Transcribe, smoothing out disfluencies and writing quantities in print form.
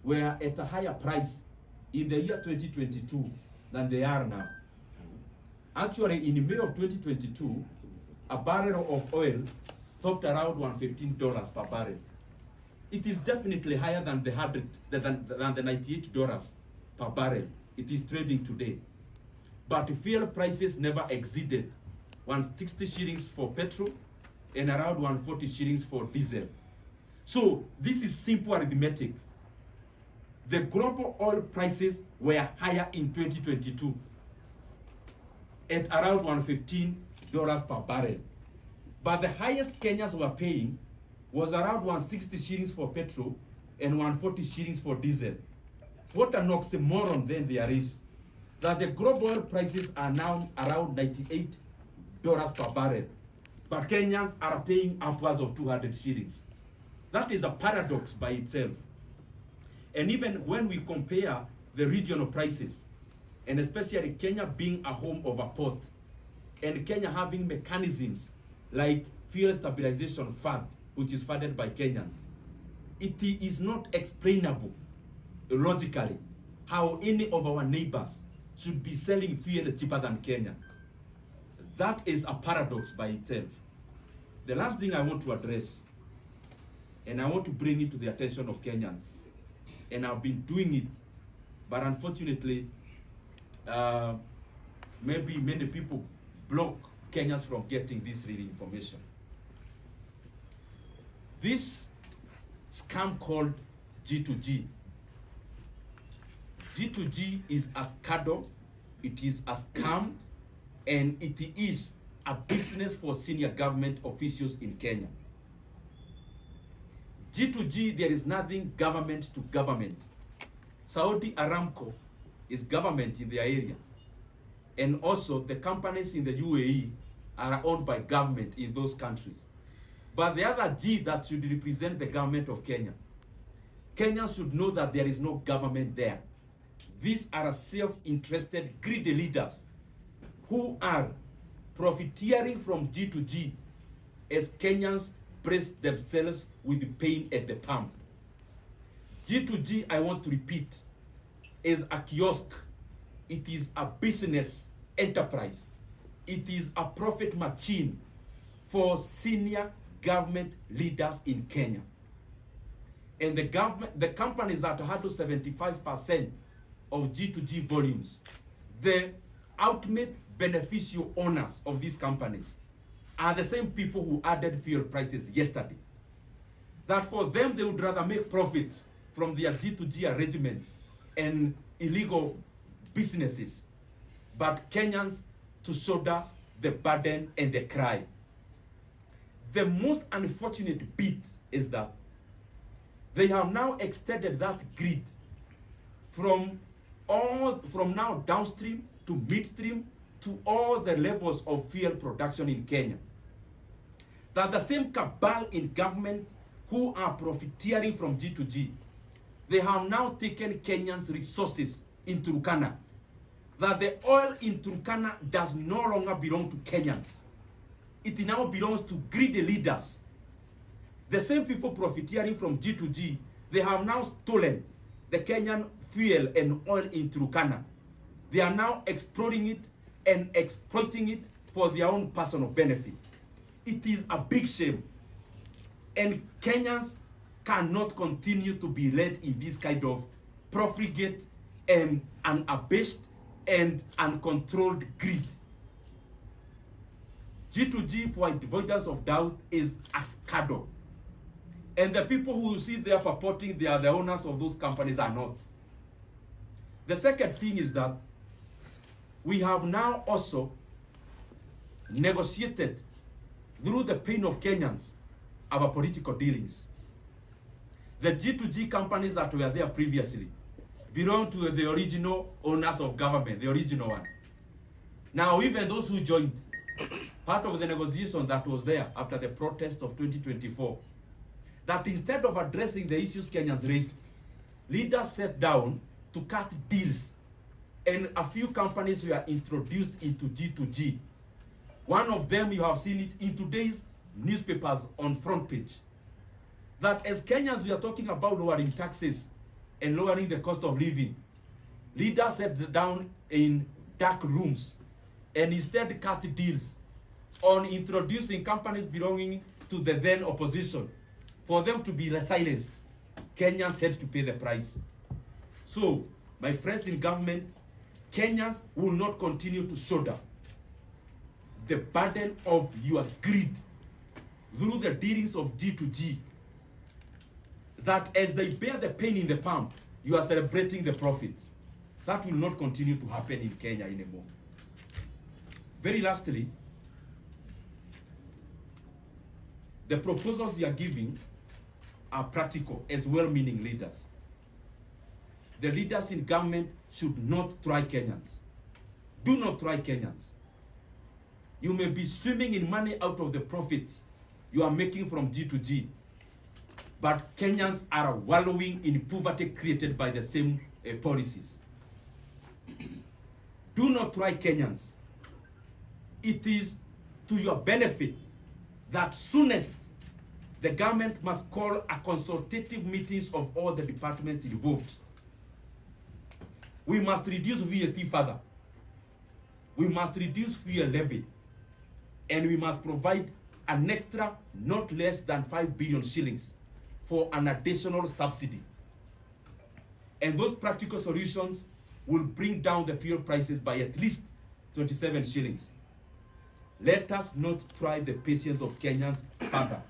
were at a higher price in the year 2022 than they are now. Actually, in May of 2022, a barrel of oil topped around $115 per barrel. It is definitely higher than the $98 per barrel it is trading today. But fuel prices never exceeded 160 shillings for petrol and around 140 shillings for diesel. So this is simple arithmetic. The global oil prices were higher in 2022 at around $115 per barrel. But the highest Kenyans were paying was around 160 shillings for petrol and 140 shillings for diesel. What an oxymoron then there is, that the global oil prices are now around $98 per barrel, but Kenyans are paying upwards of 200 shillings. That is a paradox by itself. And even when we compare the regional prices, and especially Kenya being a home of a port, and Kenya having mechanisms like fuel stabilization fund, which is funded by Kenyans, it is not explainable logically how any of our neighbors should be selling fuel cheaper than Kenya. That is a paradox by itself. The last thing I want to address, and I want to bring it to the attention of Kenyans, and I've been doing it, but unfortunately, maybe many people block Kenyans from getting this real information. This scam called G2G. G2G is a scandal, it is a scam, and it is a business for senior government officials in Kenya. G2G, there is nothing government to government. Saudi Aramco is government in their area. And also the companies in the UAE are owned by government in those countries. But the other G that should represent the government of Kenya, Kenyans should know that there is no government there. These are self-interested, greedy leaders who are profiteering from G2G as Kenyans brace themselves with the pain at the pump. G2G, I want to repeat, is a kiosk. It is a business enterprise. It is a profit machine for senior government leaders in Kenya. And the companies that handle 75% of G2G volumes, the ultimate beneficial owners of these companies are the same people who added fuel prices yesterday. That for them, they would rather make profits from their G2G arrangements and illegal businesses, but Kenyans to shoulder the burden and the cry. The most unfortunate bit is that they have now extended that grid from now downstream to midstream to all the levels of fuel production in Kenya. That the same cabal in government who are profiteering from G2G, they have now taken Kenyans' resources in Turkana. That the oil in Turkana does no longer belong to Kenyans. It now belongs to greedy leaders. The same people profiteering from G2G, they have now stolen the Kenyan fuel and oil in Turkana. They are now exploring it and exploiting it for their own personal benefit. It is a big shame. And Kenyans cannot continue to be led in this kind of profligate and unabashed and uncontrolled greed. G2G, for avoidance of doubt, is a scandal. And the people who you see there purporting they are the owners of those companies are not. The second thing is that we have now also negotiated through the pain of Kenyans our political dealings. The G2G companies that were there previously belong to the original owners of government, the original one. Now, even those who joined, part of the negotiation that was there after the protest of 2024, that instead of addressing the issues Kenyans raised, leaders sat down to cut deals, and a few companies were introduced into G2G. One of them, you have seen it in today's newspapers on front page. That as Kenyans we are talking about lowering taxes, and lowering the cost of living, leaders sat down in dark rooms and instead cut deals on introducing companies belonging to the then opposition. For them to be silenced, Kenyans had to pay the price. So, my friends in government, Kenyans will not continue to shoulder the burden of your greed through the dealings of G2G, that as they bear the pain in the palm, you are celebrating the profits. That will not continue to happen in Kenya anymore. Very lastly, the proposals you are giving are practical as well-meaning leaders. The leaders in government should not try Kenyans. Do not try Kenyans. You may be swimming in money out of the profits you are making from G2G, but Kenyans are wallowing in poverty created by the same policies. Do not try Kenyans. It is to your benefit that soonest the government must call a consultative meetings of all the departments involved. We must reduce VAT further. We must reduce fuel levy. And we must provide an extra not less than 5 billion shillings for an additional subsidy. And those practical solutions will bring down the fuel prices by at least 27 shillings. Let us not try the patience of Kenyans further.